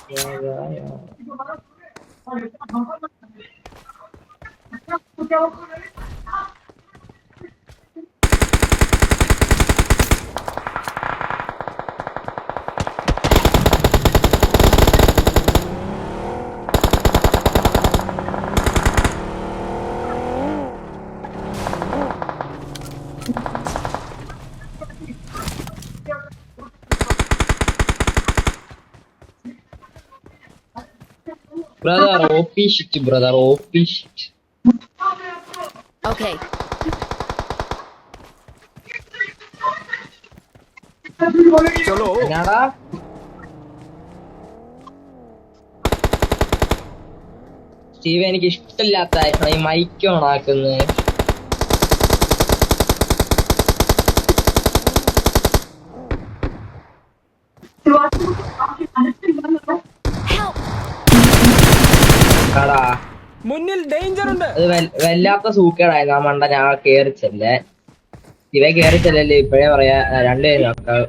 Yeah. Brother, OP shit, brother, OP shit. Okay. चलो എന്നാടാ Steve എനിക്ക് ഇഷ്ടമില്ലാത്ത ഈ മൈക്ക് ഓൺ ആക്കുന്നത്. Help! ആടാ മുന്നിൽ ഡേഞ്ചർ ഉണ്ട്. അത് വല്ലാത്ത സൂക്കേടായിരുന്നു ആ മണ്ട. ഞാൻ കേറിച്ചല്ലേ ഇവ കേറിച്ചല്ലേ ഇപ്പഴേ പറയാ. രണ്ടുപേരും നോക്കാം.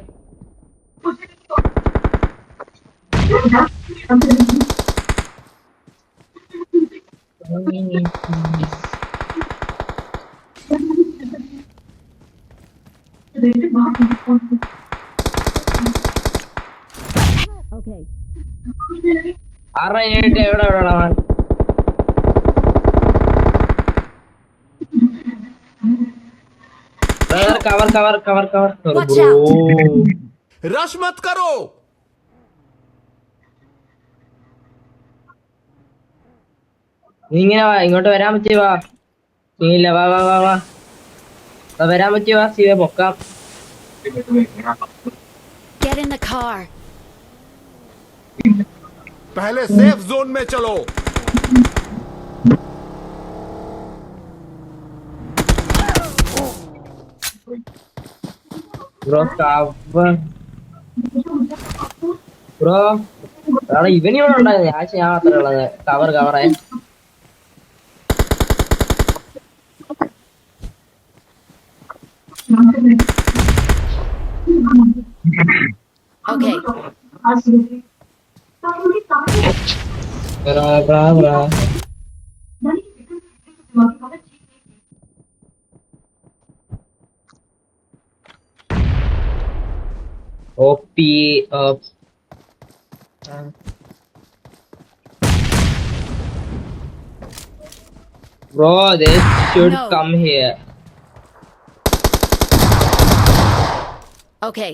Okay. ആറ് കഴിഞ്ഞിട്ട് എവിടെ എവിടെ brother cover cover cover cover Watch bro. Rush मत करो. നീ ഇങ്ങനെ വാ, ഇങ്ങോട്ട് വരാൻ പറ്റിയ വാ. ഇല്ല വാ വാ വാ വാ വരാൻ പറ്റിയ വാ സീവ പൊക്കാം. Get in the car. पहले सेफ जोन में चलो. Bro cover bro. അവിടെ ഇവനിവിടെ ഉണ്ടായിരുന്നു. ഞാൻ മാത്രമേ ഉള്ളത്. കവർ കവറേ. Okay. ബ്രാ ബ്രാ ബ്രാ. OP bro, they should No. come here. Okay.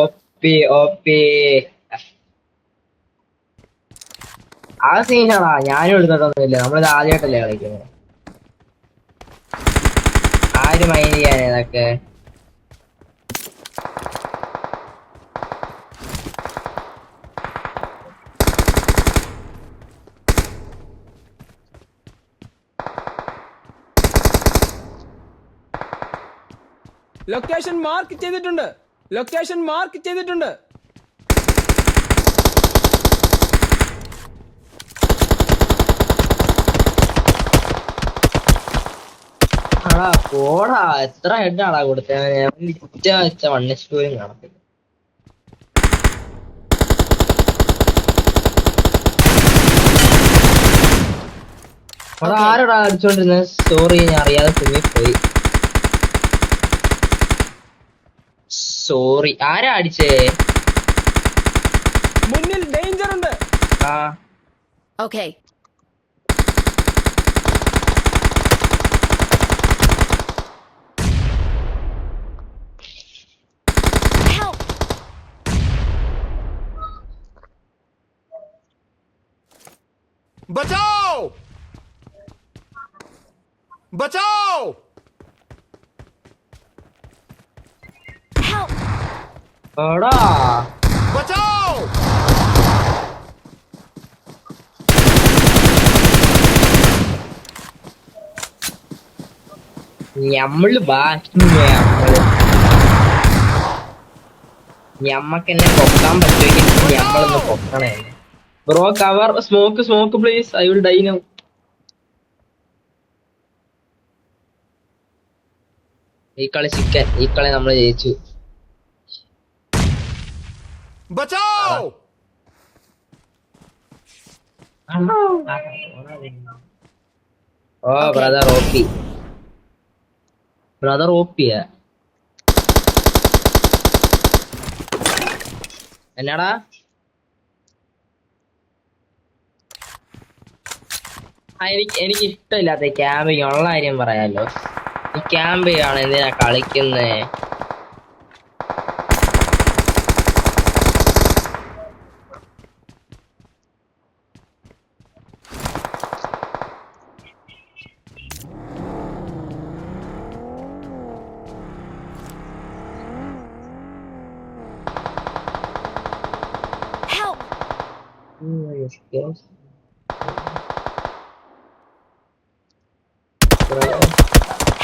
OP. ആ സീനാടാ. ഞാനും എടുത്തിട്ടൊന്നുമില്ല. നമ്മളിത് ആദ്യമായിട്ടല്ലേ കളിക്കുന്നത്. ആര് മൈൻഡ് ചെയ്യാൻ ഇതൊക്കെ. ലൊക്കേഷൻ മാർക്ക് ചെയ്തിട്ടുണ്ട്. ലൊക്കേഷൻ മാർക്ക് ചെയ്തിട്ടുണ്ട്. ആടാ പോടാ. എത്ര ഹെഡാടാ കൊടുത്തത്. വെച്ച വണ്ണിസ്റ്റൂരും കാണത്തില്ല. അവിടെ Okay. ആരോടാ അടിച്ചോണ്ടിരുന്നത്. സോറി, ഞാൻ അറിയാതെ തുമ്മിപ്പോയി. സോറി. ആരാ അടിച്ചേ? മുന്നിൽ ഡേഞ്ചർ ഉണ്ട്. ആ Okay. Help! बचाओ. बचाओ. Help! എടാ बचाओ. ഞമ്മള് ഞമ്മക്കെന്നെ പൊക്കാൻ പറ്റുമെങ്കിൽ ഞമ്മളൊന്ന് പൊക്കണേ. Bro cover. Smoke please. I will die now. ഈ കളി ചിക്കൻ, ഈ കളി നമ്മൾ ജയിച്ചു. बचाओ oh Okay. Brother OP, brother ഓപ്പിയാ. എന്നാടാ എനിക്ക് ഇഷ്ടമില്ലാത്ത ക്യാമ്പിങ് ഉള്ള കാര്യം പറയാലോ. ഈ ക്യാമ്പ് ആണ് എന്തിനാ കളിക്കുന്നേ? Help!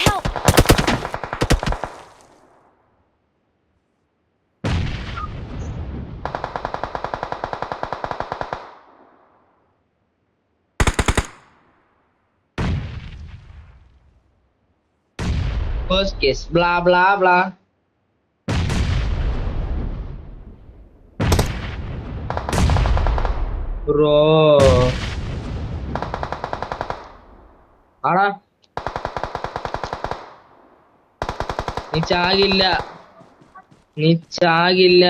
Help! First case, blah blah blah. Bro, ആടാ നീ ചാകില്ല, നീ ചാകില്ല.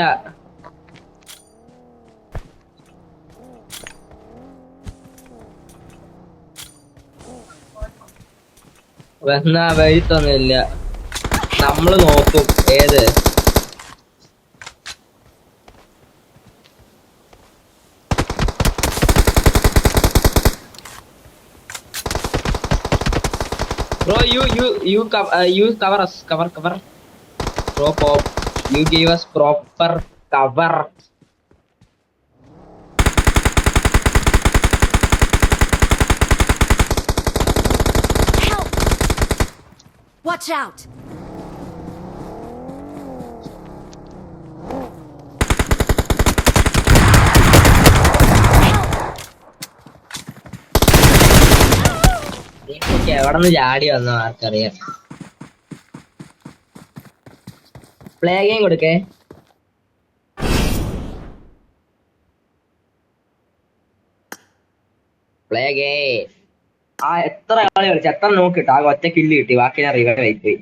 വന്നാ വഴിത്തൊന്നുമില്ല, നമ്മള് നോക്കും ഏത്. Bro, you cover us, cover. Bro, pop, you gave us proper cover. Help! Watch out! നീ എവിടെ നിന്ന് ചാടി വന്നോ ആർക്കറിയാം. പ്ലേ ഗെയിം കൊടുക്കേ. Play game. ആ എത്ര കളി കളിച്ചു, എത്ര നോക്കിട്ടു, ആകെ ഒറ്റ കില്ല് കിട്ടി, ബാക്കി ഞാൻ റിവൈവ് ആയിപ്പോയി.